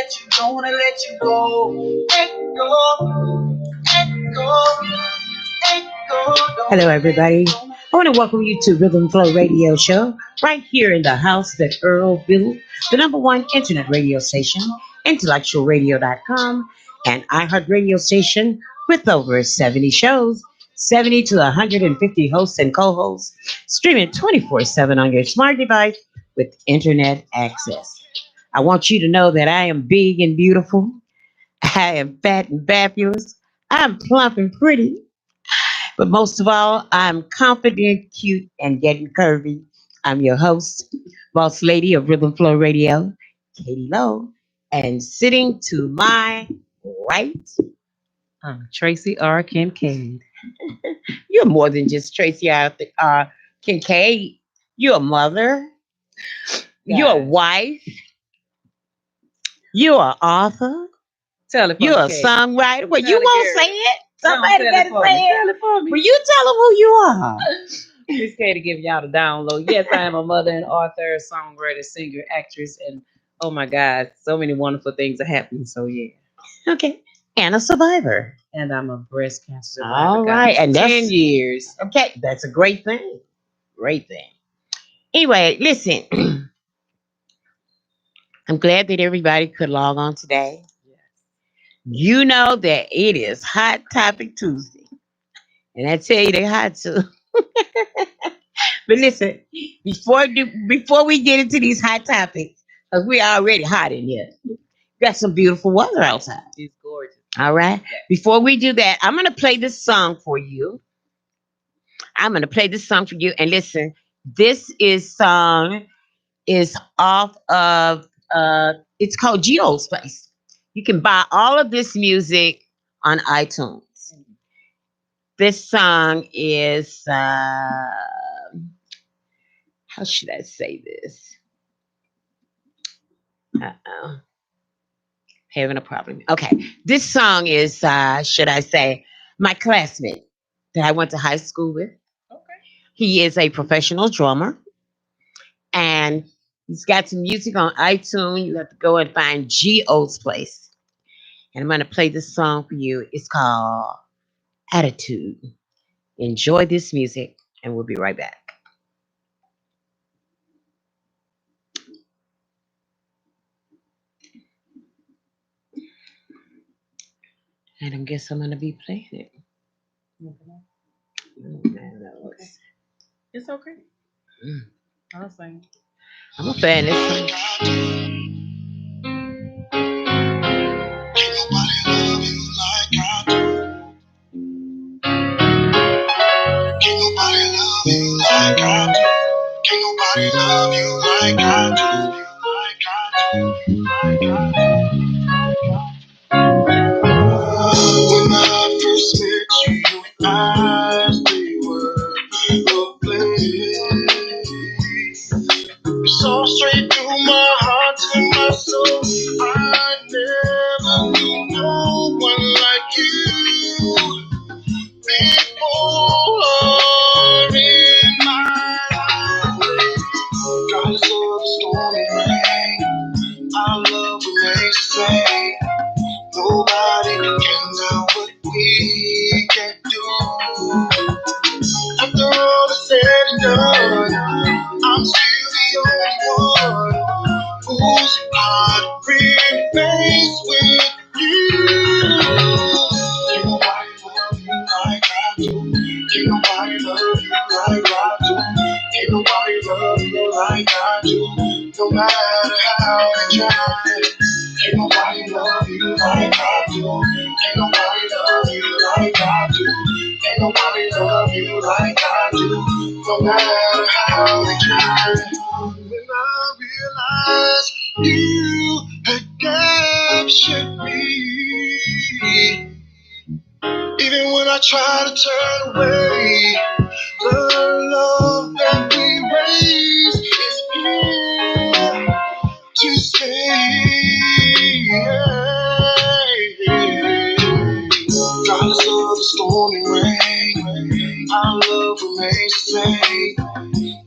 let you go. Hello, everybody. I want to welcome you to Rhythm Flow Radio Show right here in the house that Earl built, the number one internet radio station, IntellectualRadio.com, an iHeart radio station with over 70 shows, 70 to 150 hosts and co-hosts, streaming 24/7 on your smart device with internet access. I want you to know that I am big and beautiful. I am fat and fabulous. I'm plump and pretty. But most of all, I'm confident, cute, and getting curvy. I'm your host, boss lady of Rhythm Flow Radio, Katie Lowe. And sitting to my right, Tracy R. Kincaid. you're more than just Tracy R. Kincaid. You're a mother. You're a wife. You're an author. Tell it for You're me, a Katie. songwriter. Well, Tell you it, won't girl. say it. Tell Somebody it better for say me. it. Tell it for me. Well, you tell them who you are. Miss Katie giving y'all the download. Yes, I am a mother and author, songwriter, singer, actress, and oh my God, so many wonderful things are happening. So yeah. Okay. And a survivor. And I'm a breast cancer survivor. All right. And that's 10 years. okay. That's a great thing. Great thing. Anyway, listen. I'm glad that everybody could log on today. You know that it is Hot Topic Tuesday. And I tell you, they're hot too. But listen, before we get into these hot topics, because we're already hot in here, got some beautiful weather outside. It's gorgeous. All right. Before we do that, I'm going to play this song for you. And listen, this song is off of, it's called Geo's Place. You can buy all of this music on iTunes. This song is, how should I say this? Having a problem. Okay. This song is, should I say, my classmate that I went to high school with. Okay. He is a professional drummer. And he's got some music on iTunes. You have to go and find Geo's Place. And I'm going to play this song for you. It's called Attitude. Enjoy this music, and we'll be right back. And I guess I'm going to be playing it. Okay. It's okay. I'll sing. I'm a fan of this song. Can't nobody love you like I do. Can't nobody love you like I do. Can't nobody love you like I do. When I first met you, your eyes, they were lovely. So straight through my heart to my soul, I never knew no one like you. People are in my life, regardless of the storm and rain. Our love remains the same. Nobody can know what we can do. After all is said and done, I'm still the only one whose heart remains with you. Can't nobody love you like I do. Can't nobody love you like I do. Can't nobody love you like I do. No matter how they try. Can't nobody love you like I do. Can't nobody love you like I do. Can't nobody love you like I do. No matter how they try. When I realized you had captured me, even when I try to turn away, the love that we raise is here to stay. Regardless of the storm and rain, our love remains the same.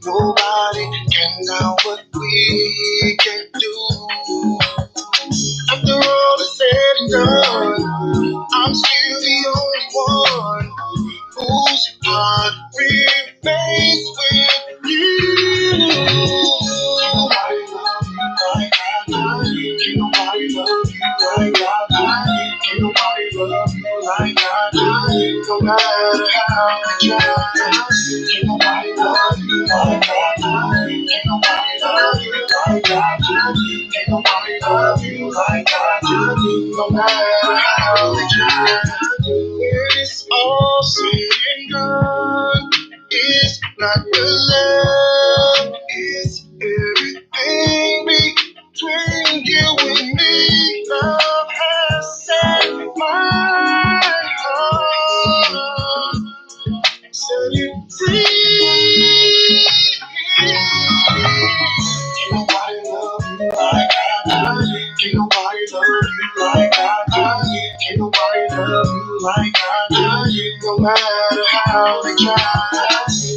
Nobody can know what we can do. After Can't nobody love you like I do. Can't nobody love you like I do. No matter how they try. Can't nobody love you like I do. Can't nobody love you like I do. Can't nobody love you like I do. No matter how they try. It's all said and done. It's not the love. It's everything between you and me. Love has set my heart. Set it free. Can't nobody love you like I do. Can't nobody love you like I do. Can't nobody love you like I do. No matter how they try.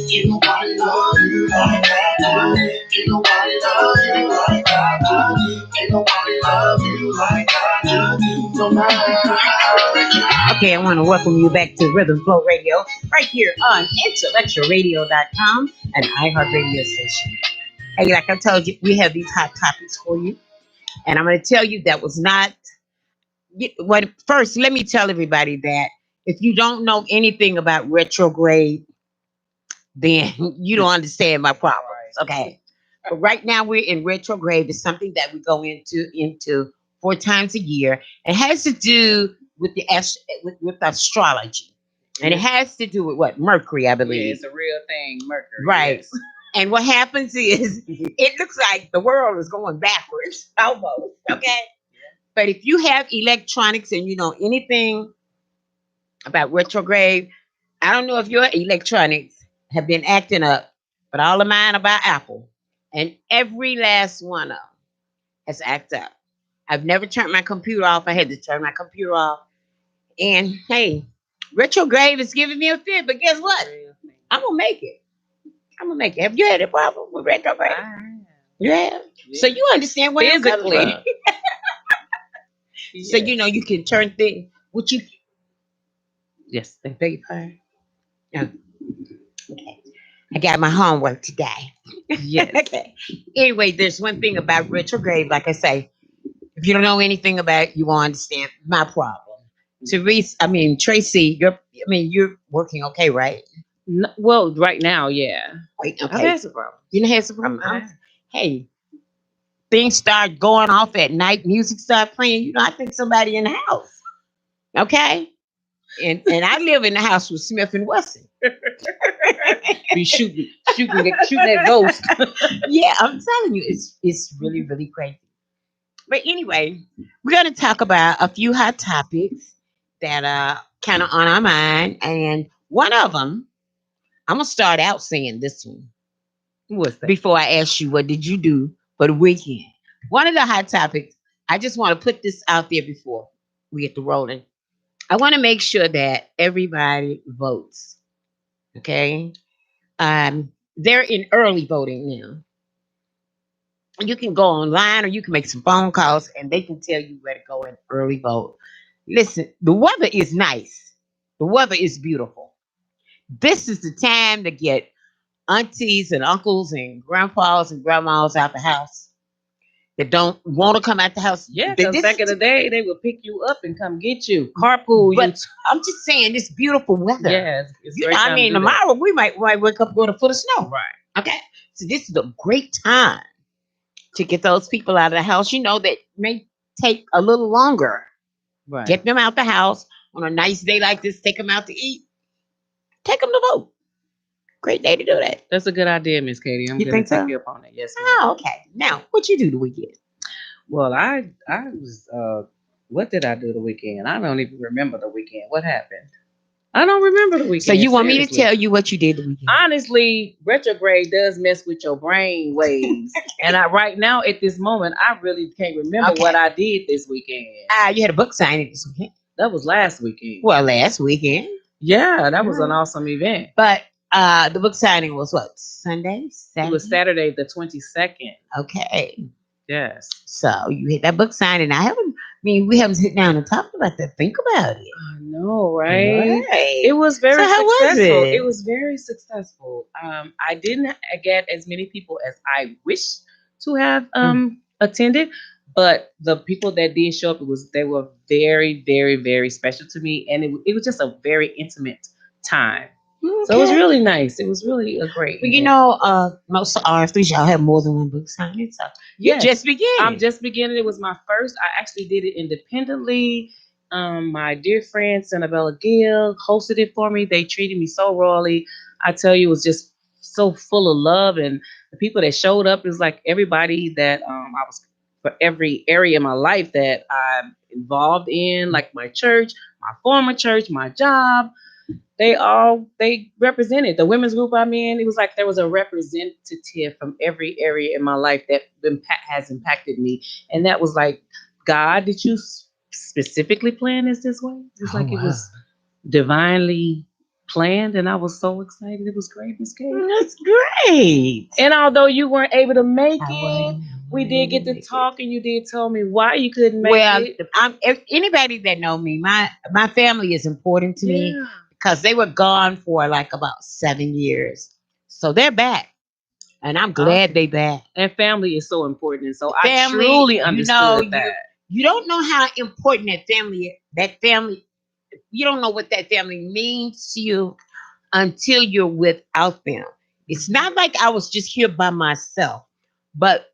Can't nobody love you like I do. Can't nobody love you like I do. Can't nobody love you like I do. No matter how they try. Okay, I want to welcome you back to Rhythm Flow Radio, right here on IntellectualRadio.com and iHeartRadio station. Hey, like I told you, we have these hot topics for you. And I'm going to tell you that was not. Well, first, let me tell everybody that if you don't know anything about retrograde, then you don't understand my problems. Okay. But right now we're in retrograde. It's something that we go into 4 times a year. It has to do with with astrology. And it has to do with what? Mercury, I Yeah, believe. it's a real thing, Mercury. Right. Yes. And what happens is it looks like the world is going backwards almost. Okay. But if you have electronics and you know anything about retrograde, I don't know if your electronics have been acting up, but all of mine are by Apple. And every last one of them has acted up. I've never turned my computer off. I had to turn my computer off. And hey, retrograde is giving me a fit, but guess what? I'm gonna make it. I'm gonna make it. Have you had a problem with retrograde? You have? Yeah. So you understand what I'm coming Physically. from. So you know you can turn things. What you? Yes, I beg your pardon. No. Okay. I got my homework today. Yes. Okay. Anyway, there's one thing about retrograde. Like I say, if you don't know anything about it, you won't understand my problem. Tracy, you're working okay, right? No, well, right now, yeah. Wait, I've okay. had some problems. You know, had some problem. Uh-huh. Hey, things start going off at night. Music start playing. You know, I think somebody in the house. Okay. And I live in the house with Smith and Wesson. Be shooting that ghost. Yeah, I'm telling you, it's really, really crazy. But anyway, we're gonna talk about a few hot topics that are kind of on our mind. And one of them, I'm gonna start out saying this one What's that? before I ask you what did you do for the weekend. One of the hot topics, I just want to put this out there before we get to rolling. I want to make sure that everybody votes. Okay. They're in early voting now. You can go online or you can make some phone calls and they can tell you where to go and early vote. Listen, the weather is nice. The weather is beautiful. This is the time to get aunties and uncles and grandpas and grandmas out the house that don't want to come out the house. Yeah, because This back in is- the day, they would pick you up and come get you, carpool you. But I'm just saying, this beautiful weather. Yeah, it's You great know, time to do that. tomorrow we might wake up with a foot of snow. Right. Okay. So this is a great time to get those people out of the house. You know, that may take a little longer. Right. Get them out the house on a nice day like this. Take them out to eat. Take them to vote. Great day to do that. That's a good idea, Miss Katie. I'm You going think to take so? you up on it. Yes, ma'am. Oh, okay. Now, what you do the weekend? Well, I was, what did I do the weekend? I don't even remember the weekend. What happened? I don't remember the weekend. So you want me to seriously. tell you what you did the weekend? Honestly, retrograde does mess with your brain waves. And right now, at this moment, I really can't remember Okay. what I did this weekend. You had a book signing this weekend. That was last weekend. Well, last weekend. Yeah, that was an awesome event. But the book signing was what? Sunday? Saturday? It was Saturday the 22nd. Okay. Yes. So you hit that book signing. We haven't sit down and talked about that. Think about it. I know, right? Right. It was very So how was successful. it? It was very successful. I didn't get as many people as I wish to have attended, But the people that did show up, they were very, very, very special to me, and it was just a very intimate time. So it was Okay. really nice. It was really a great Well, you event. know, most authors, y'all have more than one book signing, so you Yes, just I'm beginning. just beginning. It was my first. I actually did it independently. My dear friend Sanabella Gill hosted it for me. They treated me so royally. I tell you, it was just so full of love, and the people that showed up is like everybody that I was for every area of my life that I'm involved in, like my church, my former church, my job. They represented the women's group I'm in. It was like there was a representative from every area in my life that has impacted me, and that was like, God, did you specifically plan this way? It's Oh like it wow, was divinely planned, and I was so excited. It was great, Miss Kate. that's great. And although you weren't able to make I it, wasn't we did get to make it. talk, and you did tell me why you couldn't make Well, it. if anybody that know me, my family is important to me Yeah, because they were gone for like about 7 years, so they're back, and I'm glad awesome. they back. And family is so important, and so I Family, truly you know, understood that. you don't know how important that family. You don't know what that family means to you until you're without them. It's not like I was just here by myself, but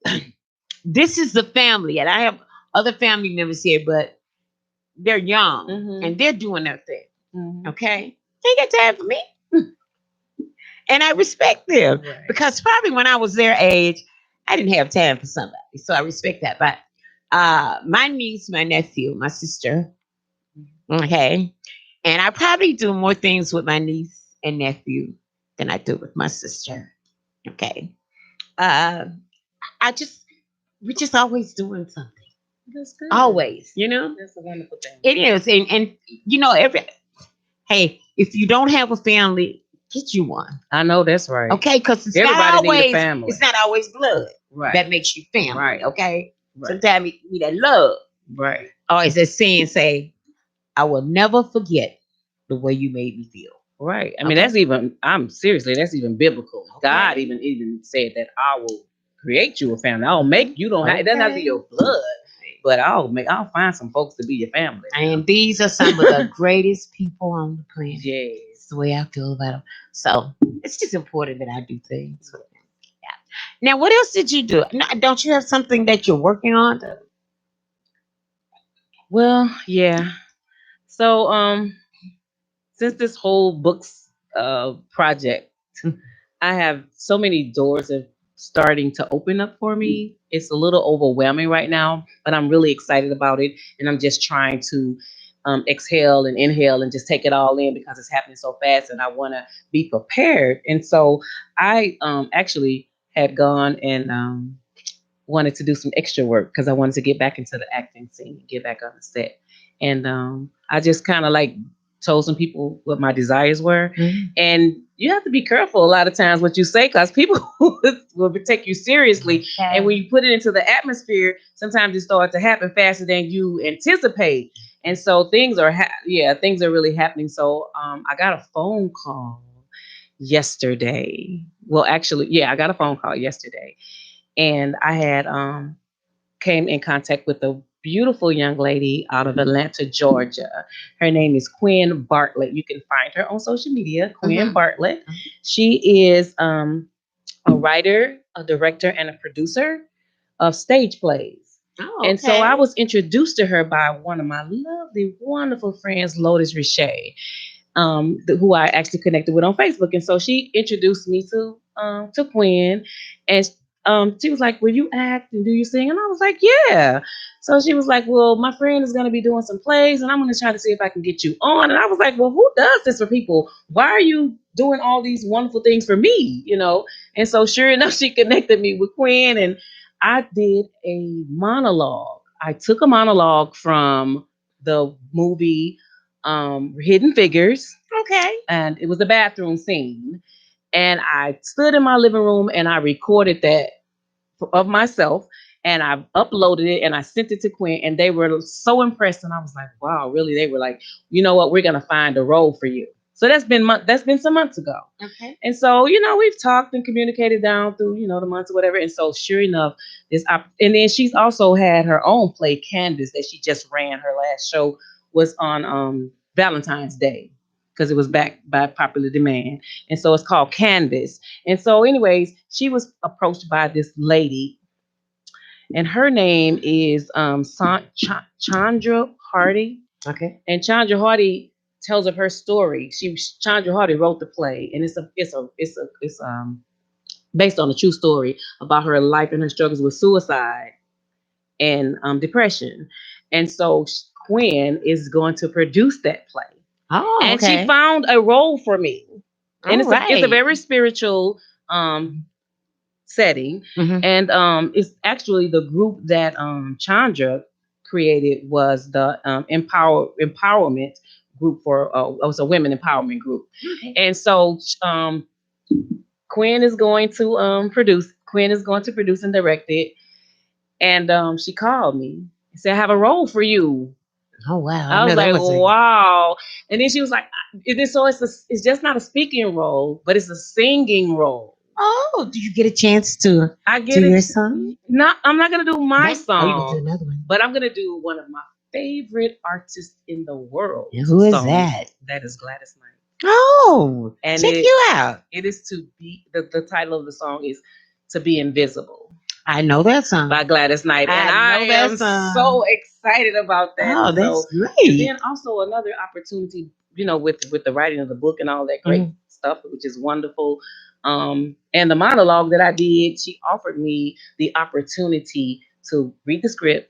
this is the family, and I have other family members here, but they're young and Mm-hmm. they're doing their thing. Mm-hmm. Okay, they got time for me, and I respect them Right. because probably when I was their age, I didn't have time for somebody, so I respect that. But my niece, my nephew, my sister, okay, and I probably do more things with my niece and nephew than I do with my sister. Okay, uh, I just we're just always doing something. That's good. Always, you know. That's a wonderful thing. It is, and you know, hey, if you don't have a family, get you one, I know that's right. okay? Because Everybody need a family. it's not always blood Right. that makes you family, Right. okay? Right. Sometimes you need that love, Right. or as that saying say, "I will never forget the way you made me feel." Right. I mean, Okay, that's even. I'm seriously. That's even biblical. God okay, even said that I will create you a family. I'll make you don't have. It doesn't have to be okay. your blood, but I'll find some folks to be your family. And these are some of the greatest people on the planet. Yes. It's the way I feel about them. So it's just important that I do things. Yeah. Now, what else did you do? No, don't you have something that you're working on? Well, yeah. So since this whole books project, I have so many doors of starting to open up for me. It's a little overwhelming right now, but I'm really excited about it, and I'm just trying to exhale and inhale and just take it all in because it's happening so fast, and I want to be prepared. And so I actually had gone and wanted to do some extra work because I wanted to get back into the acting scene and get back on the set. And I just kind of like told some people what my desires were. Mhm. And you have to be careful a lot of times what you say because people will take you seriously. And when you put it into the atmosphere, sometimes it starts to happen faster than you anticipate. And so things are really happening. So I got a phone call yesterday. Well, actually, yeah, I got a phone call yesterday, and I had came in contact with a beautiful young lady out of Atlanta, Georgia. Her name is Quinn Bartlett. You can find her on social media, Quinn Bartlett. She is a writer, a director, and a producer of stage plays. Oh, And so I okay. was introduced to her by one of my lovely, wonderful friends, Lotus Richey, who I actually connected with on Facebook. And so she introduced me to Quinn, and she was like, "Will you act and do you sing?" And I was like, "Yeah." So she was like, "Well, my friend is going to be doing some plays, and I'm going to try to see if I can get you on." And I was like, "Well, who does this for people? Why are you doing all these wonderful things for me?" And so sure enough, she connected me with Quinn, and I did a monologue. I took a monologue from the movie Hidden Figures, Okay. and it was a bathroom scene. And I stood in my living room and I recorded that of myself, and I uploaded it and I sent it to Quinn, and they were so impressed. And I was like, wow, really? They were like, you know what? We're gonna find a role for you. So that's been some months ago. Okay. And so, we've talked and communicated down through, the months or whatever. And so, sure enough, and then she's also had her own play, Canvas, that she just ran. Her last show was on Valentine's Day because it was back by popular demand. And so it's called Canvas. And so, anyways, she was approached by this lady, and her name is Chandra Hardy. Okay. And Chandra Hardy tells of her story. Chandra Hardy wrote the play, and it's based on a true story about her life and her struggles with suicide and depression. And so Quinn is going to produce that play. Oh, and okay. she found a role for me, and All it's a right. very spiritual setting, Mhm. and it's actually the group that Chandra created was the empowerment group for it was a women empowerment group. Okay. And so Quinn is going to produce and direct it. And she called me and said, "I have a role for you." Oh wow. I was know that like, was a- "Wow!" And then she was like, it's just not a speaking role, but it's a singing role. Oh, do you get a chance to I do get your it. song? I'm not gonna do my Oh, you can do song, another one. but I'm gonna do one of my favorite artists in the world. And who is song. that? That is Gladys Knight. Oh, And check you out. It is to be the title of the song is "To Be Invisible" I know that song. by Gladys Knight, and I know I that am song. so excited about that. Oh, And that's and great. then also another opportunity, with the writing of the book and all that great stuff, which is wonderful. And the monologue that I did, she offered me the opportunity to read the script,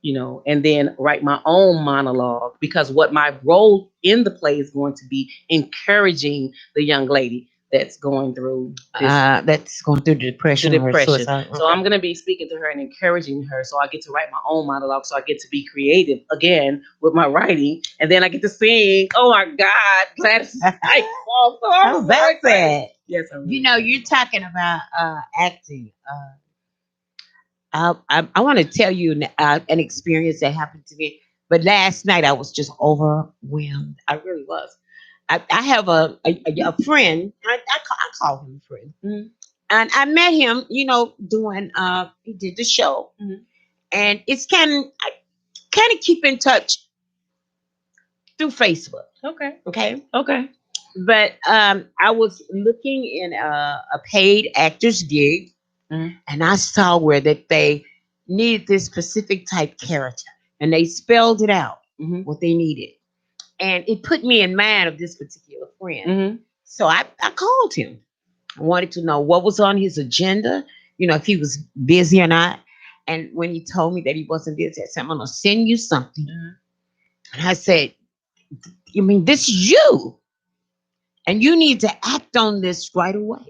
and then write my own monologue, because what my role in the play is going to be encouraging the young lady that's going through That's going through depression. the Or depression. suicide. So I'm going to be speaking to her and encouraging her. So I get to write my own monologue. So I get to be creative again with my writing, and then I get to sing. Oh my God, Gladys! So I'm so about excited. that. Yes, I'm really You're talking about acting. I want to tell you an experience that happened to me. But last night I was just overwhelmed. I really was. I have a friend. I call him a friend. Mhm. And I met him, doing he did the show. Mhm. And it's I kind of keep in touch through Facebook. okay. Okay. Okay. But I was looking in a paid actors gig, Mhm. and I saw where that they needed this specific type character, and they spelled it out Mhm. what they needed, and it put me in mind of this particular friend. Mhm. So I called him. I wanted to know what was on his agenda, if he was busy or not. And when he told me that he wasn't busy, I said, "I'm gonna send you something." Mhm. And I said, "You mean this is you? And you need to act on this right away."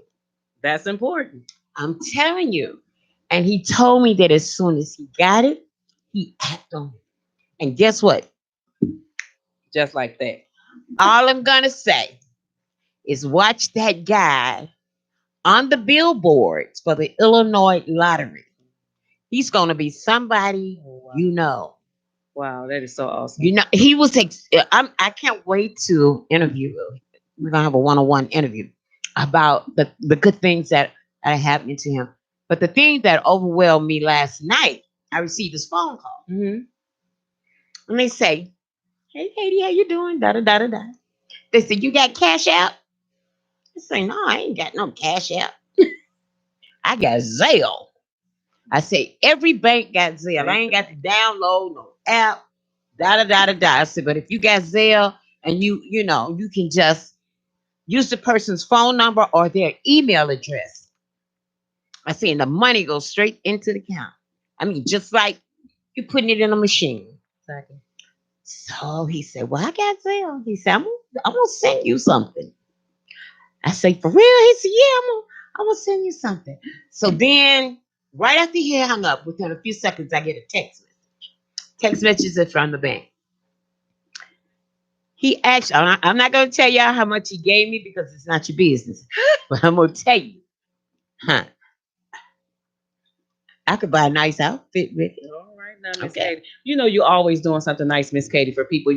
That's important. I'm telling you. And he told me that as soon as he got it, he acted on it. And guess what? Just like that. All I'm going to say is watch that guy on the billboards for the Illinois lottery. He's going to be somebody you know. Wow, that is so awesome. He was, I can't wait to interview him. We're going to have a one-on-one interview about the good things that are happening to him. But the thing that overwhelmed me last night, I received this phone call. Mhm. And they say, "Hey, Katie, how you doing? Da da da da da." They said, "You got cash out?" I say, "No, I ain't got no cash out. I got Zelle." I say, "Every bank got Zelle. I ain't got to download no app. Da da da da da." I said, "But if you got Zelle and you can just use the person's phone number or their email address." I said, "And the money goes straight into the account. I mean, just like you putting it in a machine." Exactly. So he said, "Well, I got Zelle." He said, I'm gonna send you something." I say, "For real?" He said, "Yeah, I'm gonna send you something." So then, right after he hung up, within a few seconds, I get a text message. Text message is from the bank. He actually, I'm not gonna tell y'all how much he gave me because it's not your business, but I'm gonna tell you, huh? I could buy a nice outfit with it. All right now, Miss Okay. Katie. You know you always doing something nice, Miss Katie, for people.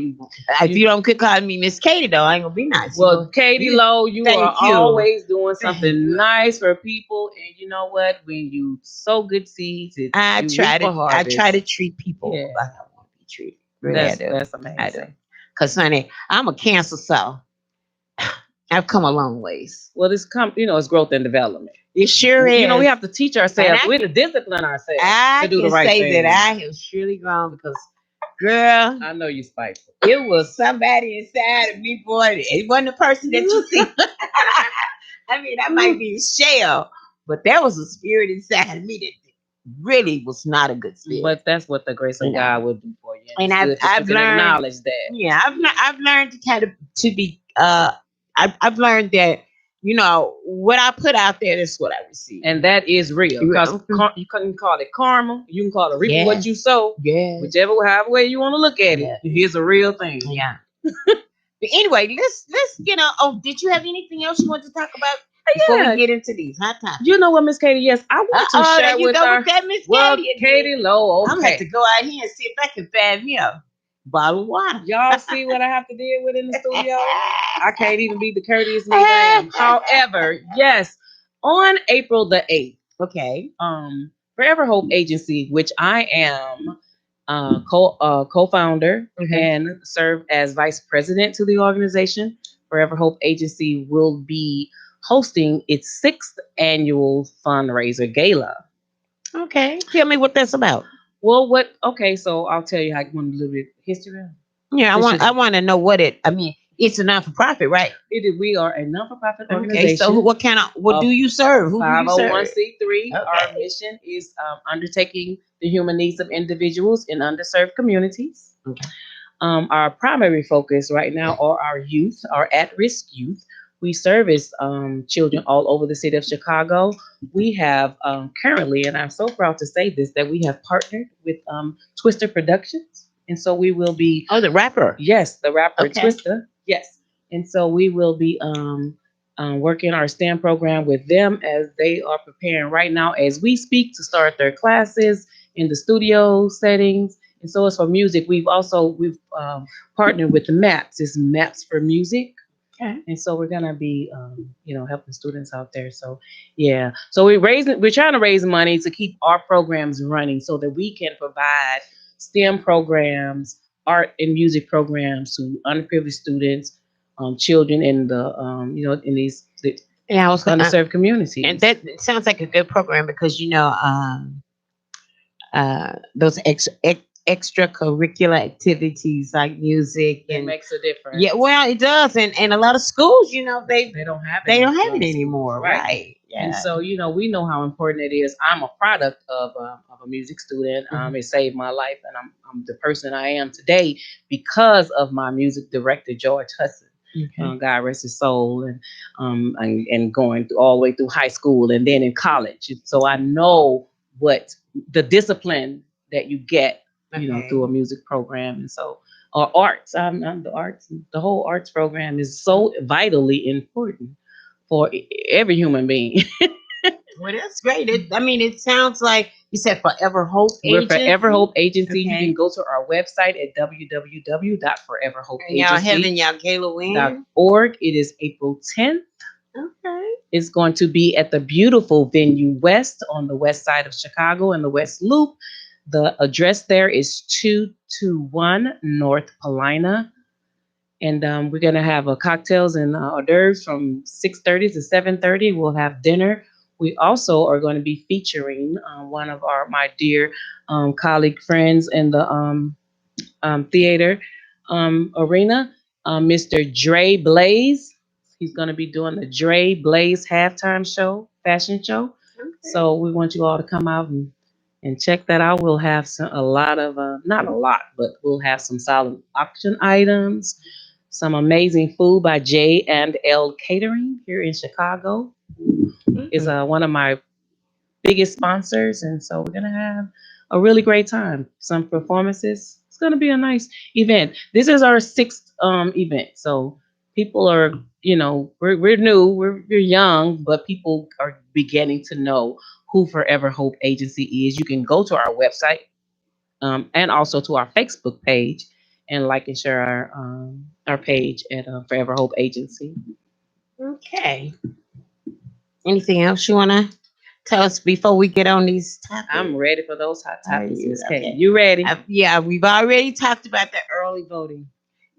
If you don't quit calling me Miss Katie, though, I ain't gonna be nice. Well, Katie Lowe, you are thank you. always doing Thank something you. nice for people, and you know what? When you sow good seeds, I you try reap a to I harvest. try to treat people Yeah, like I want to be treated. Really, I do. that's I do. amazing. Cause honey, I'm a cancer, so I've come a long ways. Well, it's growth and development. It sure You know, we is. have to teach And ourselves. We have to discipline ourselves I to do the can right say thing. that I have surely grown because, girl, I know you spiteful. it was somebody inside of me, boy. It wasn't the person that you see. I mean, I might be a shell, but there was a spirit inside of me that really was not a good spirit. But that's what the grace of You know. God will do for you. And it's good that I've you can learned, acknowledge that. yeah, I've learned to kind of to be I've learned that what I put out there, that's what I receive. And that is real. Because you can call it karma. You can call it reaping what you sow. Yeah. However way you want to look at it. Here's a real thing. Yeah. But anyway, let's oh, did you have anything else you want to talk about before we get into these hot topics? You know what, Miss Katie? Yes, I want to share there you with go our with that, Miss well, Katie. Katie Lowe. Okay. I'm gonna have to go out here and see if I can find me a bottle of water. Y'all see what I have to deal with in the studio? I can't even be the courteous me I am. However, yes, on April the 8th, Okay. Forever Hope Agency, which I am co-founder and serve as vice president to the organization, Forever Hope Agency will be hosting its 6th annual fundraiser gala. Okay. Tell me what that's about. Well, so I'll tell you how I want a little bit of history. Yeah, I want to know what it's a non-for-profit, right? We are a non-for-profit organization. Okay, so what do you serve? Who do you serve? 501c3. Our mission is undertaking the human needs of individuals in underserved communities. Okay. Our primary focus right now are our youth, our at-risk youth. We service children all over the city of Chicago. We have currently, and I'm so proud to say this, that we have partnered with Twister Productions. And so we will be... Oh, the rapper. Yes, the rapper Twister. Yes. And so we will be working our STEM program with them as they are preparing right now as we speak to start their classes in the studio settings. And so as for music, we've partnered with the MAPS. It's MAPS for Music. Okay. And so we're gonna be helping students out there. So yeah. So we're trying to raise money to keep our programs running so that we can provide STEM programs, art and music programs to underprivileged students, children in the in these underserved communities. And that sounds like a good program because those extracurricular activities like music it makes a difference. Yeah, well, it does, and a lot of schools, they don't have it. They don't have it anymore, right? Yeah. And so we know how important it is. I'm a product of a music student. It saved my life, and I'm the person I am today because of my music director, George Hudson. Okay. God rest his soul, and going all the way through high school and then in college. So I know what the discipline that you get, through a music program, and so arts. The whole arts program is so vitally important for every human being. Well, that's great. It sounds like you said Forever Hope Agency. We're Forever Hope Agency. Okay. You can go to our website at www.foreverhopeagency.org. It is April 10th. Okay. It's going to be at the beautiful Venue West on the west side of Chicago in the West Loop. The address there is 221 North Paulina. And we're going to have cocktails and hors d'oeuvres from 6:30 to 7:30. We'll have dinner. We also are going to be featuring one of my dear colleague friends in the theater arena, Mr. Dre Blaze. He's going to be doing the Dre Blaze halftime fashion show. Okay. So we want you all to come out and check that out. We'll have not a lot, but we'll have some solid auction items, some amazing food by J&L Catering here in Chicago. Is one of my biggest sponsors, and so we're gonna have a really great time. Some performances. It's gonna be a nice event. This is our 6th event, so people are, we're new, we're young, but people are beginning to know who Forever Hope Agency is. You can go to our website, and also to our Facebook page, and like and share our page at Forever Hope Agency. Okay. Anything else you want to tell us before we get on these topics? I'm ready for those hot Are topics, you? Miss Kay. Okay. You ready? Yeah, we've already talked about the early voting.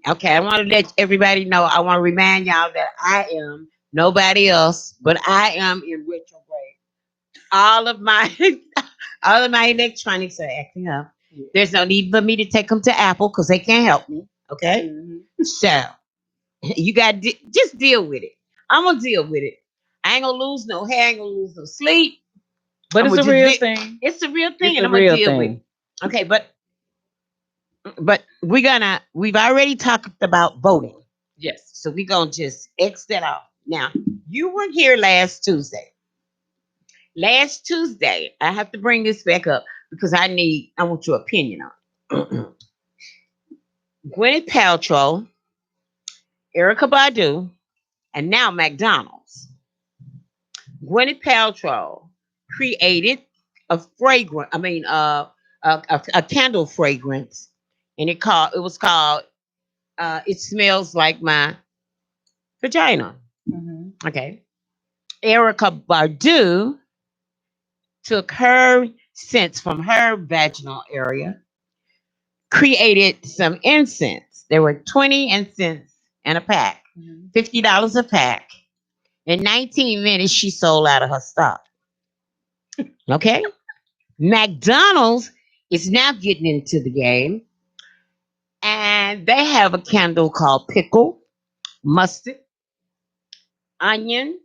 Okay, I want to let everybody know. I want to remind y'all that I am nobody else, but I am in retrograde. All of my all of my electronics are acting up. There's no need for me to take them to Apple because they can't help me. Okay, so you got to just deal with it. I'm gonna deal with it. I ain't gonna lose no hair. I ain't gonna lose no sleep. But I'm it's a gonna real just thing. It's a real thing, It's and a I'm gonna real deal with it. thing. Okay, but we've already talked about voting. Yes. So we're gonna just X that off. Now, you were here last Tuesday. Last Tuesday, I have to bring this back up because I want your opinion on it. Gwyneth Paltrow, Erica Badu, and now McDonald's. Gwyneth Paltrow created a fragrance, a candle fragrance, and it was called It Smells Like My Vagina. Mm-hmm. Okay. Erica Badu took her scents from her vaginal area, created some incense. There were 20 incense in a pack, $50 a pack. In 19 minutes, she sold out of her stock. Okay? McDonald's is now getting into the game, and they have a candle called pickle, mustard, onion,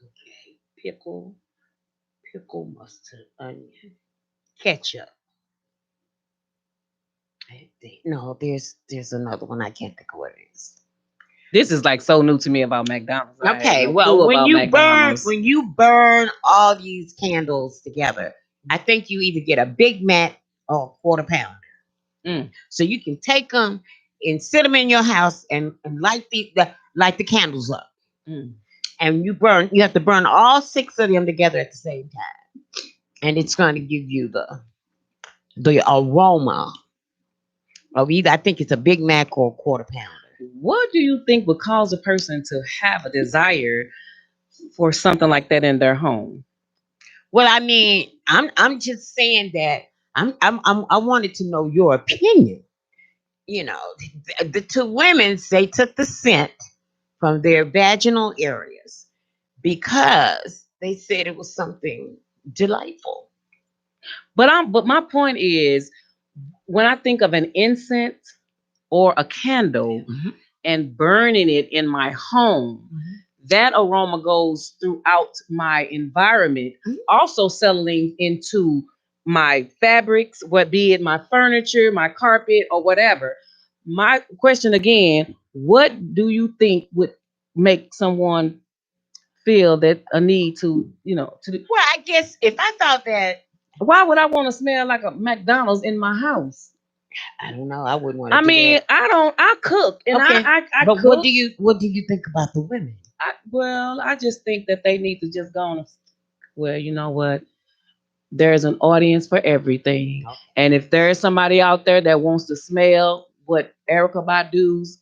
okay, pickle, mustard, onion, ketchup. No, there's another one. I can't think of what it is. This is like so new to me about McDonald's. I Okay, had no well, clue about McDonald's. when you burn all these candles together, I think you either get a Big Mac or a quarter pounder. So you can take them and sit them in your house and light the candles up. And you have to burn all 6 of them together at the same time, and it's going to give you the aroma of either, I think it's a Big Mac or a quarter pounder. What do you think would cause a person to have a desire for something like that in their home? Well, I mean, I'm just saying that I wanted to know your opinion. You know, the 2 women, they took the scent from their vaginal areas because they said it was something delightful. But my point is, when I think of an incense or a candle and burning it in my home, that aroma goes throughout my environment, also settling into my fabrics, what be it my furniture, my carpet, or whatever. My question again, what do you think would make someone feel that a need to, to do? Well, I guess if I thought that, Why would I want to smell like a McDonald's in my house? I don't know, I wouldn't want to. I mean, that. I cook and Okay. I But cook. what do you think about the women? I just think that they need to just go on. Well, you know what? There's an audience for everything. Okay. And if there's somebody out there that wants to smell what Erica Badu's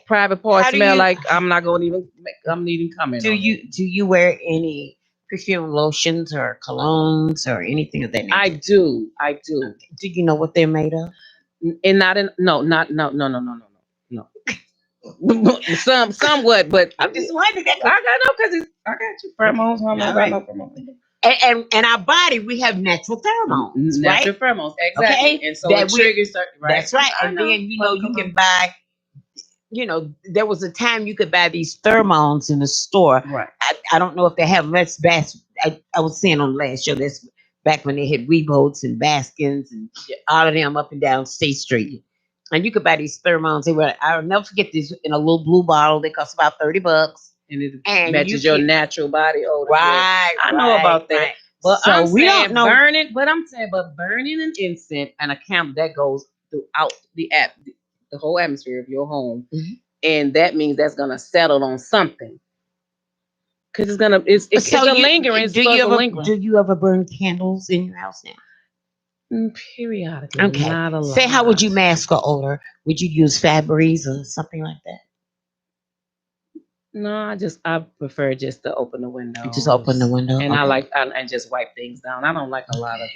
private part smell like, I'm not going to even comment. Do you wear any perfume lotions or colognes or anything of that nature? I do. Okay. Do you know what they're made of? And no. Somewhat, but I'm just wondering. I got you pheromones. And our body, we have natural pheromones, natural right? pheromones, exactly. Okay? And so it triggers certain, right? That's right. And then you can buy. There was a time you could buy these pheromones in the store. Right. I don't know if they have less bass. I was saying on the last show, that's back when they had Weeboats and Baskins and all of them up and down State Street. And you could buy these pheromones. I'll never forget this, in a little blue bottle. They cost about $30. And it matches your natural body odor. Right. I know about that. Right. But So we don't know. Burning an incense and a candle that goes throughout the whole atmosphere of your home. And that means that's gonna settle on something. Because it's a lingering. Do you ever burn candles in your house now? Periodically, but Okay. not a Say, how would you lot. mask her odor? Would you use Febreze or something like that? No, I prefer just to open the Just open the windows, window. and Okay. and just wipe things down. I don't like a lot of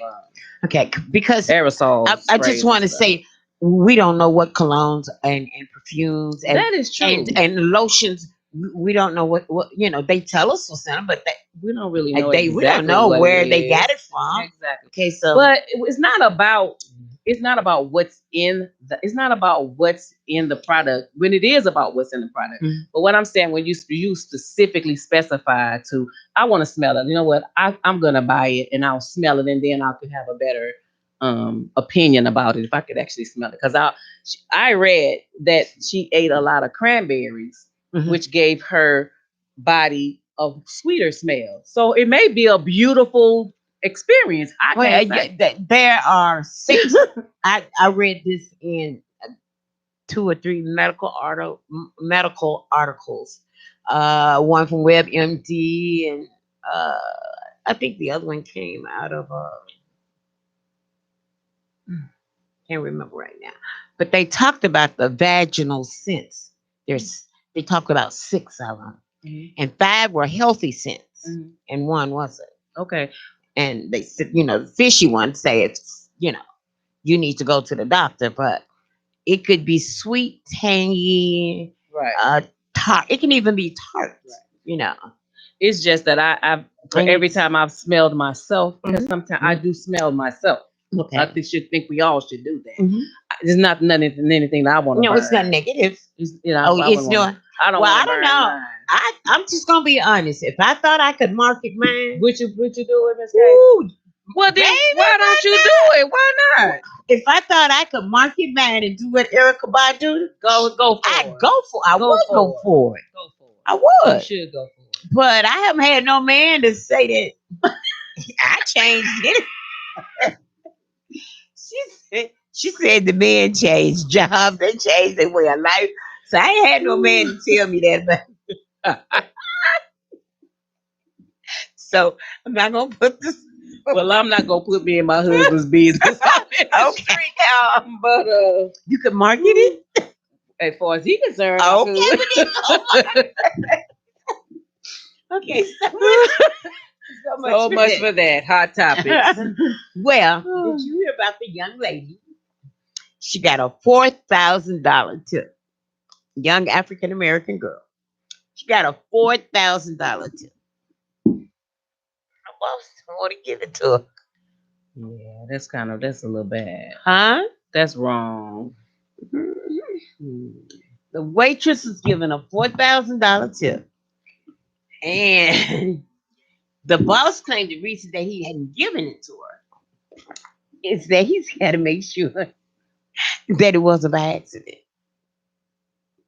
Okay. Because aerosol I just sprays and want to stuff. say we don't know what colognes and perfumes That is true. and lotions. We don't know what they tell us what's in them, but We don't really know we don't exactly know what it where they is. got it from. Exactly. Okay, so But it's not about what's in the product when it is about what's in the product. Mhm. But what I'm saying, when you specifically specify to, I want to smell it. You know what? I'm gonna buy it and I'll smell it, and then I could have a better opinion about it if I could actually smell it. Because I read that she ate a lot of cranberries, Mhm. which gave her body a sweeter smell. So it may be a beautiful experience. I well, can't say. there are 6. I read this in 2 or 3 medical articles. One from WebMD, and uh, I think the other one came out of can't remember right now. But they talked about the vaginal scents. They talked about 6 of them, Mhm. and 5 were healthy scents, Mhm. and 1 wasn't. Okay. And they said, the fishy ones say it's, you need to go to the doctor, but it could be sweet, tangy, Right. tart. It can even be tart. Right. You know. It's just that I for And every it's time I've smelled myself, because Mhm. sometimes I do smell myself. Okay. I think we all should do that. Mhm. It's not anything that I want to No, burn. it's not negative. I It's wouldn't no. want. I don't Well, want I to don't burn know. mine. I'm just gonna be honest. If I thought I could market mine, Would you do it, Miss Kay? ooh, Well, then baby, why don't you do it? Why not? if I thought I could market mine and do what Erica Badu, Go for I it. go for. I Go would for go it. for it. Go for it. I You would, should go for it. but I haven't had no man to say that I changed it. She said the men changed jobs, they changed their way of life. So I ain't had no man to tell me that. But so I'm not gonna put this. Well, I'm not gonna put me in my husband's business. I'm in the Okay. street, but You could market it. as far as he's concerned, Okay, I we need could. Okay, so So much for that. Hot topics. Well, did you hear about the young lady? She got a $4,000 tip. Young African American girl. She got a $4,000 tip. I want to give it to her. Yeah, that's a little bad. Huh? That's wrong. The waitress was given a $4,000 tip. And the boss claimed the reason that he hadn't given it to her is that he's got to make sure that it wasn't by accident.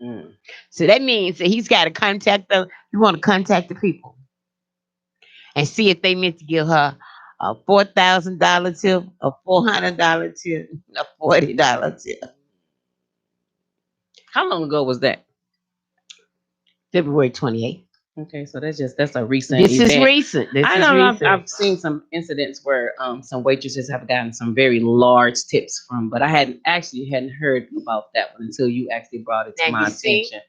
Mm. So that means that he's got to contact them. You want to contact the people and see if they meant to give her a $4,000 tip, a $400 tip, a $40 tip. How long ago was that? February 28th. Okay, so that's a recent This is event. recent. I know I've seen some incidents where some waitresses have gotten some very large tips from, but I hadn't heard about that one until you actually brought it to Now, my you see, attention.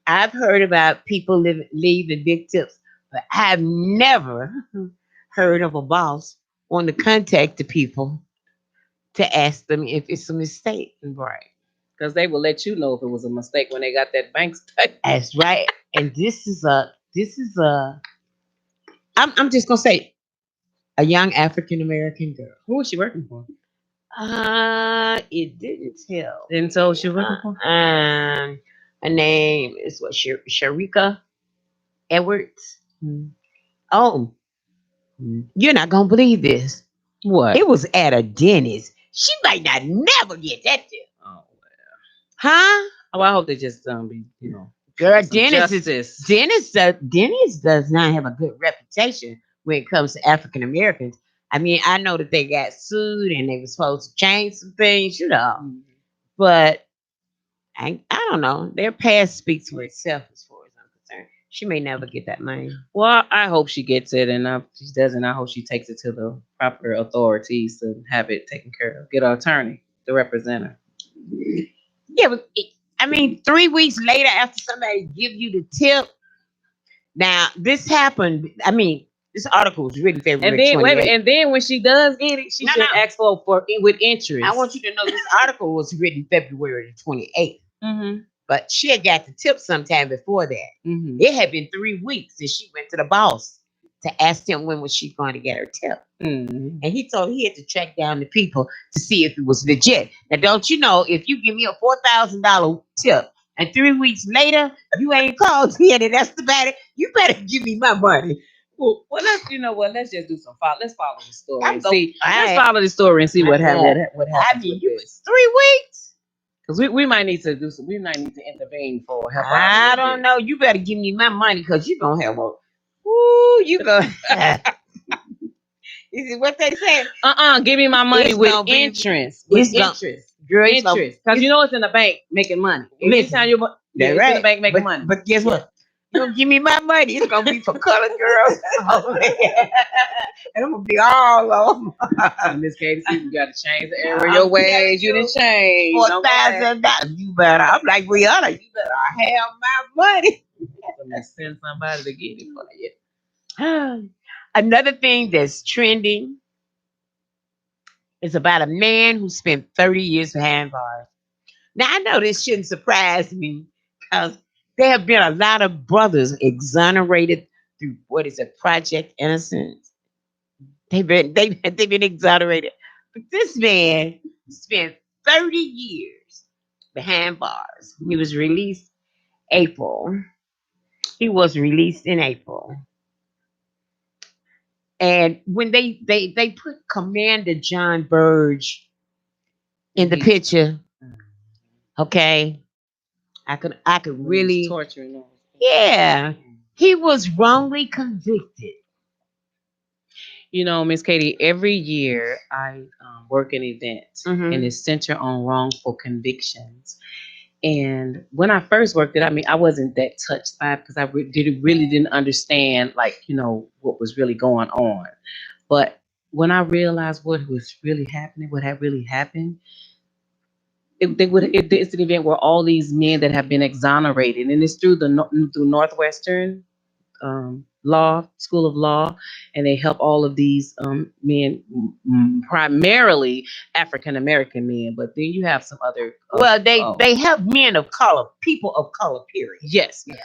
I've heard about people leaving big tips, but I've never heard of a boss wanting to contact the people to ask them if it's a mistake. Right. Because they will let you know if it was a mistake when they got that bank statement. That's right. And this is a I'm just gonna say a young African American girl. Who was she working for? It didn't tell. Didn't tell who she was working for? Her name is what, Sharika Edwards. Oh, you're not gonna believe this. What? It was at a dentist. She might not never get that tip. Oh well. Huh? Oh, I hope they just be, Girl, some dentist justice. Dentist does not have a good reputation when it comes to African Americans. I mean, I know that they got sued and they were supposed to change some things, but I don't know. Their past speaks for itself as far as I'm concerned. She may never get that money. Well, I hope she gets it, and if she doesn't, I hope she takes it to the proper authorities to have it taken care of. Get an attorney to represent her. Yeah, but I mean, 3 weeks later, after somebody give you the tip. Now, this happened. I mean, this article was written And February then wait, 28th. and then when she does get it, she No, should no. ask for it with interest. I want you to know this article was written February 28th. Mm-hmm. But she had got the tip sometime before that. Mm-hmm. It had been 3 weeks since she went to the boss to ask him when was she going to get her tip. Mm-hmm. And he told he had to track down the people to see if it was legit. Now, don't you know, if you give me a $4,000 tip and 3 weeks later you ain't called me and that's about it, you better give me my money. Well, let's just do some follow. Let's follow the story I'm and go- see. all Let's right. follow the story and see what happened. What I happens mean, with you this? 3 weeks? Because we might need to do some. We might need to intervene for help. I don't know. You better give me my money because you gonna have a. Ooh, you go. Is it what they say? Give me my money It's with gonna be- interest. With it's gonna- interest. Girl, it's gonna- Interest. Because you know it's in the bank making money. Listen, Anytime you're That's it's right. in the bank making money. But guess what? You gonna give me my money? It's gonna be for colored girls, and I'm gonna be all over. Miss Katie, you got to change the area of your ways. You didn't change. $4,000. You better. I'm like Rihanna. You better have my money. Send somebody to get it for you. Another thing that's trending is about a man who spent 30 years behind bars. Now, I know this shouldn't surprise me because there have been a lot of brothers exonerated through what is it, Project Innocence. They've been exonerated. But this man spent 30 years behind bars. He was released April. He was released in April. And when they put Commander John Burge in the picture, okay, I could really torturing them. Yeah. He was wrongly convicted. You know, Miss Katie, every year I work an event Mhm. and it's centered on wrongful convictions. And when I first worked it, I mean, I wasn't that touched by it because I really didn't understand, like, what was really going on. But when I realized what was really happening, what had really happened, it's an event where all these men that have been exonerated, and it's through through Northwestern Law School of Law, and they help all of these men, primarily African American men, but then you have some other. Well, they help men of color, people of color. Period. Yes. Yeah.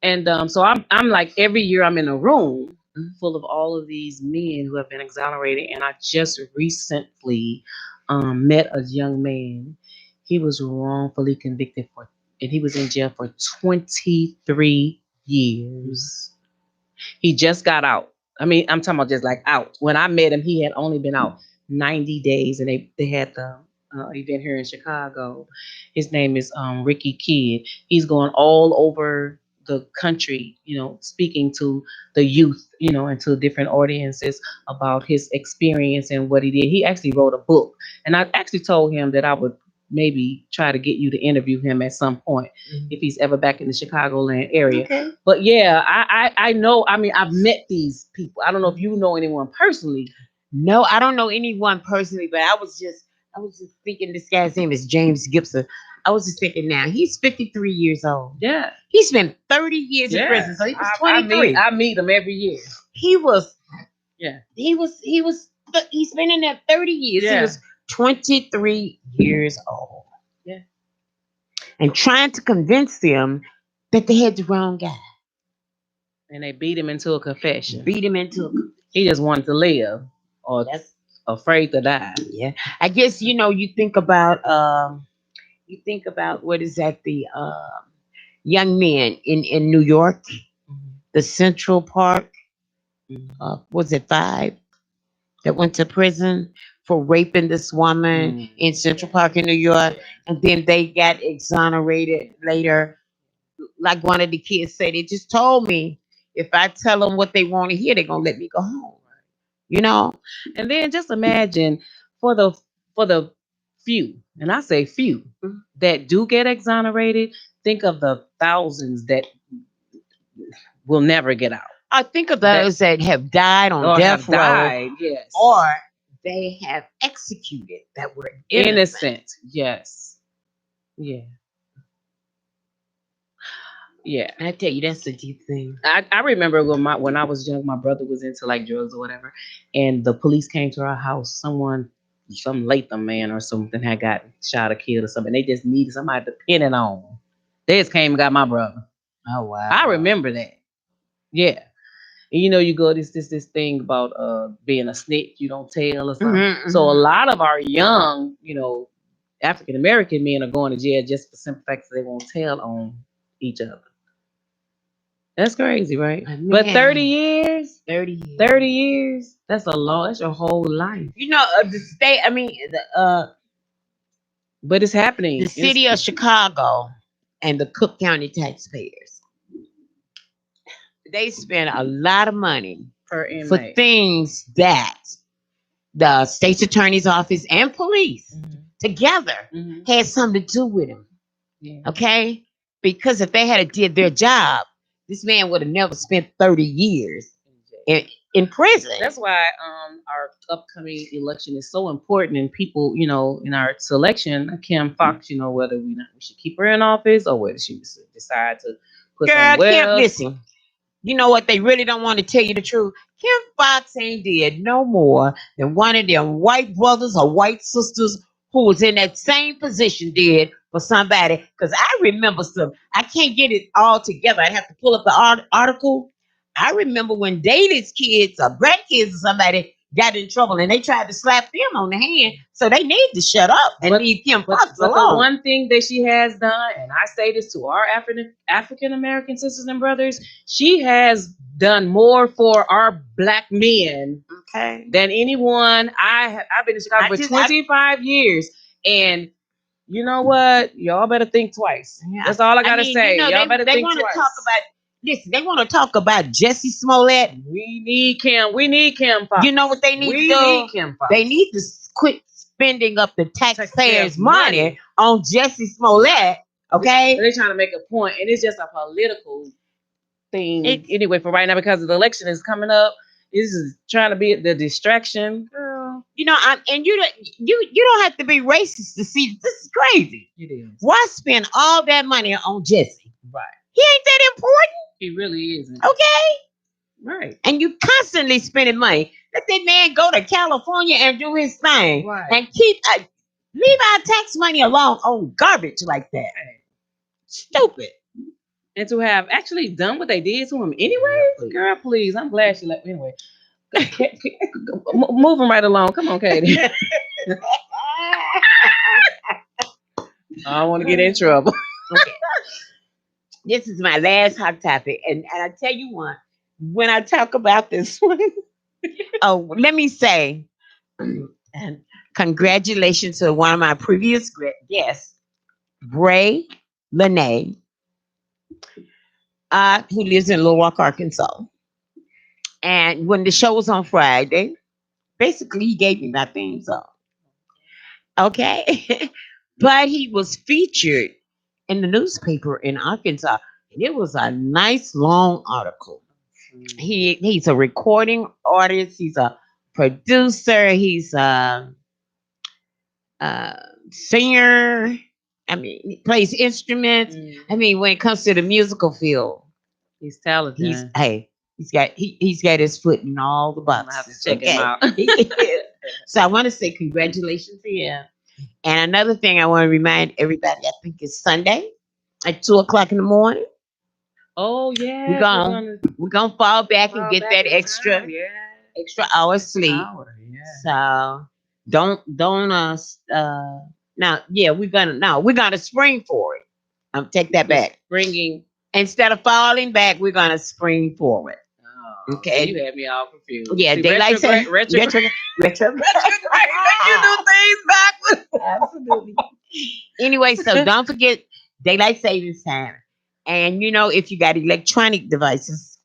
And so I'm like every year I'm in a room full of all of these men who have been exonerated, and I just recently met a young man. He was wrongfully convicted and he was in jail for 23 years. He just got out. I mean, I'm talking about just like out. When I met him, he had only been out 90 days, and they had the event here in Chicago. His name is Ricky Kidd. He's going all over the country, speaking to the youth, and to different audiences about his experience and what he did. He actually wrote a book, and I actually told him that I would maybe try to get you to interview him at some point if he's ever back in the Chicagoland area. Okay. But yeah, I know. I mean, I've met these people. I don't know if you know anyone personally. No, I don't know anyone personally, but I was just thinking this guy's name is James Gibson. I was just thinking now, he's 53 years old. Yeah. He spent 30 years in prison, so he was 23. I meet him every year. He's been in there 30 years. Yeah. He was 23 years old. Yeah. And trying to convince them that they had the wrong guy. And they beat him into a confession. He just wanted to live, or afraid to die. Yeah. I guess, you think about what is that, the young men in New York, the Central Park, was it 5 that went to prison for raping this woman in Central Park in New York, and then they got exonerated later. Like one of the kids said, they just told me if I tell them what they want to hear, they're gonna let me go home. And then just imagine for the few, and I say few, that do get exonerated. Think of the thousands that will never get out. I think of those that have died on Or death have row, died, yes. or they have executed that were innocent. Yes. Yeah. Yeah. And I tell you, that's a deep thing. I remember when I was young, my brother was into like drugs or whatever, and the police came to our house. Some Latham man or something had gotten shot or killed or something. They just needed somebody to pin it on. They just came and got my brother. Oh wow! I remember that. Yeah. And you know, you go this thing about being a snitch, you don't tell or something. Mm-hmm, So a lot of our young, African American men are going to jail just for simple fact that they won't tell on each other. That's crazy, right? Man. But 30 years, 30 years, 30 years, that's that's your whole life. You know, the state. I mean, But it's happening. The city of Chicago and the Cook County taxpayers, they spend a lot of money per inmate for things that the state's attorney's office and police together had something to do with them. Yeah. Okay? Because if they had did their job, this man would have never spent 30 years in prison. That's why our upcoming election is so important, and people, in our selection, Kim Fox, whether we should keep her in office or whether she should decide to put somewhere else. Listen, you know what? They really don't want to tell you the truth. Kim Fox ain't did no more than one of them white brothers or white sisters who was in that same position did for somebody. Because I remember I can't get it all together. I'd have to pull up the article. I remember when David's kids or grandkids or somebody got in trouble and they tried to slap them on the hand. So they need to shut up and leave Kim Fox alone. But the one thing that she has done, and I say this to our African American sisters and brothers, she has done more for our Black men than anyone. I've been in Chicago for 25 years, and you know what? Y'all better think twice. Yeah. That's all I gotta say. Y'all better think twice. They want to talk about Jesse Smollett. We need Kim Fox. You know what they need to do? Need Kim Fox. They need to quit spending up the taxpayers' money on Jesse Smollett. Okay? They're trying to make a point, and it's just a political thing anyway for right now because the election is coming up. This is trying to be the distraction. Girl. You don't have to be racist to see this is crazy. It is. Why spend all that money on Jesse? Right. He ain't that important. He really isn't. Okay? Right. And you constantly spending money. Let that man go to California and do his thing. Right. And leave our tax money alone on garbage like that. Right. Stupid. And to have actually done what they did to him anyway, girl, please. I'm glad she left anyway. Moving right along. Come on, Katie. I don't want to get in trouble. Okay. This is my last hot topic. And I tell you what, when I talk about this one, let me say, and congratulations to one of my previous guests, Bray Lene, who lives in Little Rock, Arkansas. And when the show was on Friday, basically he gave me my theme song. Okay. But he was featured in the newspaper in Arkansas. And it was a nice long article. He's a recording artist. He's a producer. He's a singer. I mean, he plays instruments. I mean, when it comes to the musical field, he's talented. He's got his foot in all the boxes. I have to check him out. So I want to say congratulations to him. And another thing I want to remind everybody, I think it's Sunday at 2:00 in the morning. Oh yeah, we're gonna fall back and get that extra hour sleep. So don't we're gonna spring for it. Take that back. Springing instead of falling back, we're gonna spring forward. Oh, okay, you had me all confused. Yeah, daylight savings. Retro. You do things backwards. Absolutely. Anyway, so don't forget daylight savings time. And if you got electronic devices,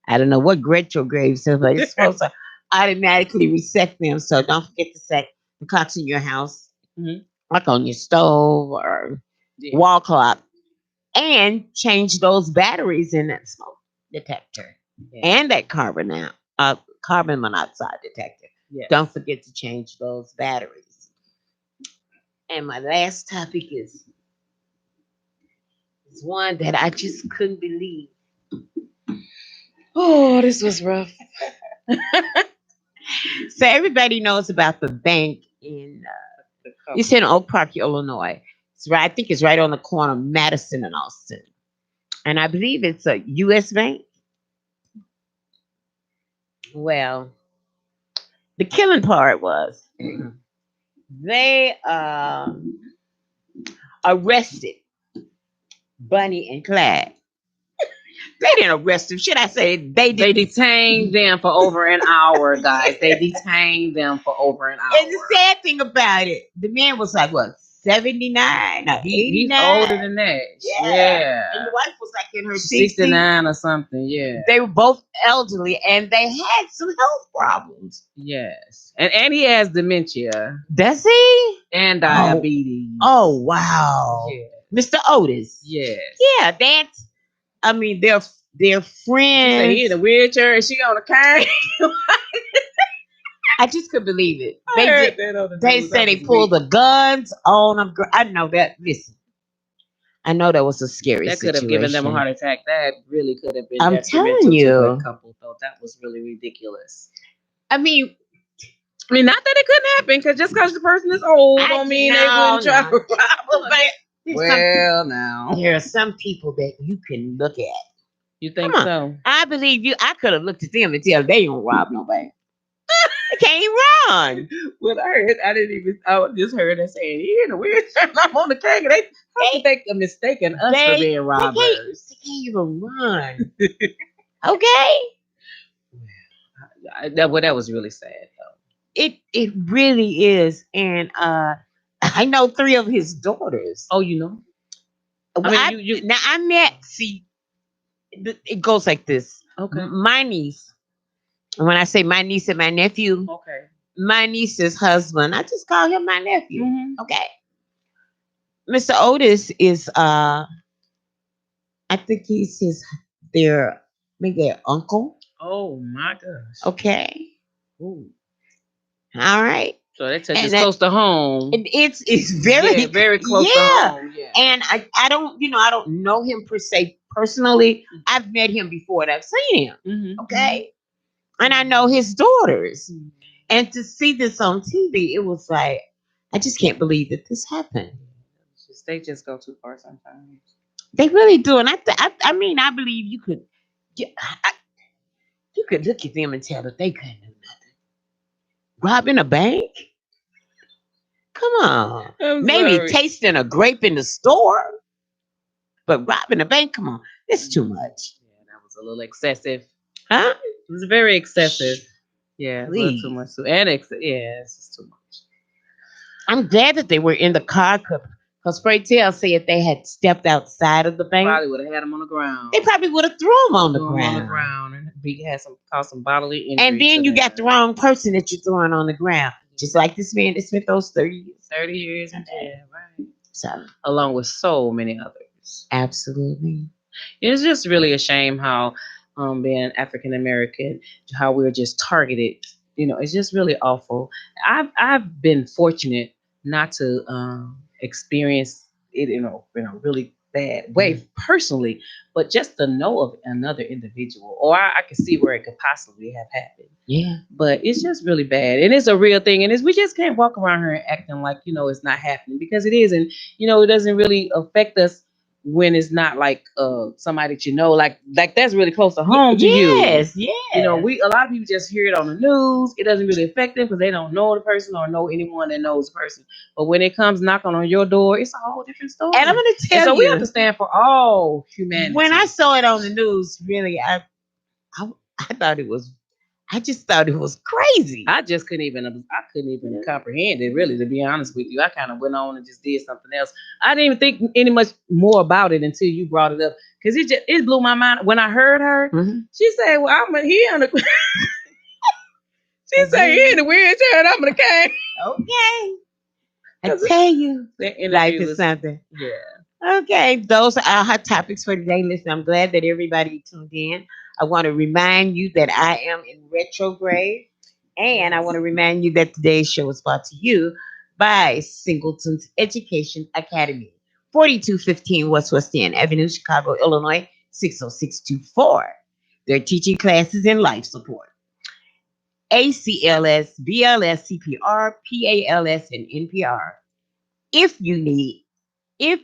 I don't know what retrograde says, but it's supposed to automatically reset them. So don't forget to set the clocks in your house, like on your stove or wall clock, and change those batteries in that smoke. detector Yeah. and that carbon monoxide detector. Yes. Don't forget to change those batteries. And my last topic is one that I just couldn't believe. Oh, this was rough. So everybody knows about the bank in it's in Oak Park, Illinois. It's right. I think it's right on the corner of Madison and Austin, and I believe it's a U.S. bank. Well, the killing part was they arrested Bunny and Clyde. They didn't arrest them. Should I say they They did? detained them for over an hour, guys. They detained them for over an hour. And the sad thing about it, the man was like what 79 or He's 89. older than that. Yeah. And the wife was like in her 60s. 69 or something. Yeah. They were both elderly and they had some health problems. Yes. And he has dementia Does he? and diabetes. Oh wow. Yeah. Mr. Otis. Yes. Yeah, that's I mean they're He friends. in a wheelchair and she on a cane. I just couldn't believe it. I heard that on the They news. said That they was pulled weak. the guns on them. I know that. Listen, I know that was a scary That could situation. have given them a heart attack. That really could have been I'm detrimental telling you. to that couple, though. That was really ridiculous. I mean, not that it couldn't happen, because just because the person is old don't mean they wouldn't try to rob them. Now. There are some people that you can look at. You think Come on. so? I believe you. I could have looked at them and tell they don't rob nobody. They can't run. Well, I just heard her saying, he in a wheelchair and I'm on the cane. They make a mistaken us for being robbers. They can't even run. Okay. That was really sad, though. It really is. And I know 3 of his daughters. Oh, you know? Now I met, see, it goes like this. Okay. My niece, and when I say my niece and my nephew, Okay. my niece's husband, I just call him my nephew. Mm-hmm. Okay. Mr. Otis is I think he's their uncle. Oh my gosh. Okay. Ooh. All right. So that touches close to home. And it's very very close to home. Yeah. And I don't know him per se personally. I've met him before and I've seen him. Mm-hmm. Okay. And I know his daughters. Mm-hmm. And to see this on TV, it was like, I just can't believe that this happened. They just go too far sometimes. They really do. And I mean, I believe you could look at them and tell that they couldn't do nothing. Robbing a bank? Come on. Maybe tasting a grape in the store. But robbing a bank? Come on. It's too much. Yeah, that was a little excessive. Huh? It was very excessive. Yeah, a little too much. It's just too much. I'm glad that they were in the car because Pray Tell said they had stepped outside of the bank. Probably would have had them on the ground. They probably would have threw them on the ground. And caused some bodily injury. And then you got the wrong person that you're throwing on the ground. Just like this man that spent those 30 years in jail. Right. So, along with so many others. Absolutely. It's just really a shame how being African American, how we're just targeted. It's just really awful. I've been fortunate not to experience it in a really bad way personally, but just to know of another individual, or I can see where it could possibly have happened. Yeah. But it's just really bad, and it's a real thing, and we just can't walk around here acting like it's not happening, because it is, and it doesn't really affect us when it's not like somebody that like that's really close to home to you. Yes. A lot of people just hear it on the news. It doesn't really affect them because they don't know the person or know anyone that knows the person. But when it comes knocking on your door, it's a whole different story. And I'm going to tell you, so we have to stand for all humanity. When I saw it on the news, really, I thought it was. I just thought it was crazy. I couldn't even comprehend it, really, to be honest with you. I kind of went on and just did something else. I didn't even think any much more about it until you brought it up, because it blew my mind when I heard her. Mm-hmm. She said, "Well, he in the." She said, "He in the wheelchair and I'm in the cane." Okay, I tell you, life is something. Yeah. Okay, those are our hot topics for today. Listen, I'm glad that everybody tuned in. I want to remind you that I am in retrograde. And I want to remind you that today's show is brought to you by Singleton's Education Academy, 4215 West End Avenue, Chicago, Illinois, 60624. They're teaching classes in life support, ACLS, BLS, CPR, PALS, and NPR. If you need, if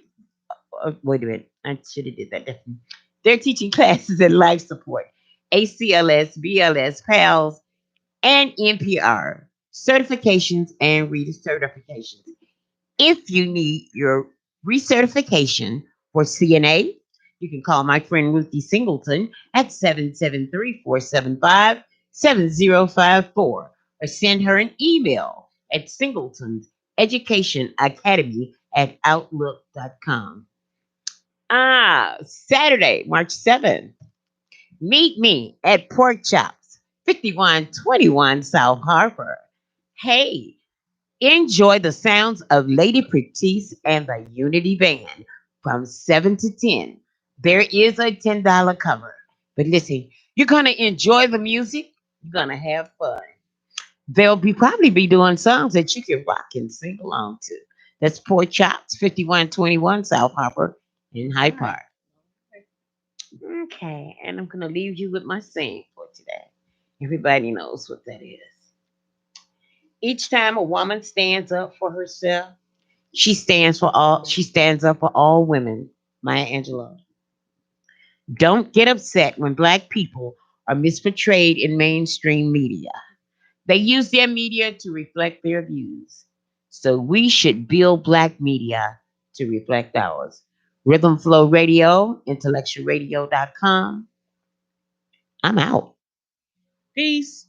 wait a minute, I should have did that different. They're teaching classes in life support, ACLS, BLS, PALS, and NPR certifications and recertifications. If you need your recertification for CNA, you can call my friend Ruthie Singleton at 773-475-7054 or send her an email at Singleton's Education Academy at Outlook.com. Saturday, March 7th. Meet me at Pork Chops, 5121 South Harbor. Hey, enjoy the sounds of Lady Prettice and the Unity Band from 7 to 10. There is a $10 cover. But listen, you're going to enjoy the music. You're going to have fun. They'll probably be doing songs that you can rock and sing along to. That's Pork Chops, 5121 South Harbor in Hyde Park. Okay, and I'm going to leave you with my saying for today. Everybody knows what that is. Each time a woman stands up for herself, she stands up for all women. Maya Angelou. Don't get upset when black people are misportrayed in mainstream media. They use their media to reflect their views. So we should build black media to reflect ours. Rhythm Flow Radio, IntellectualRadio.com. I'm out. Peace.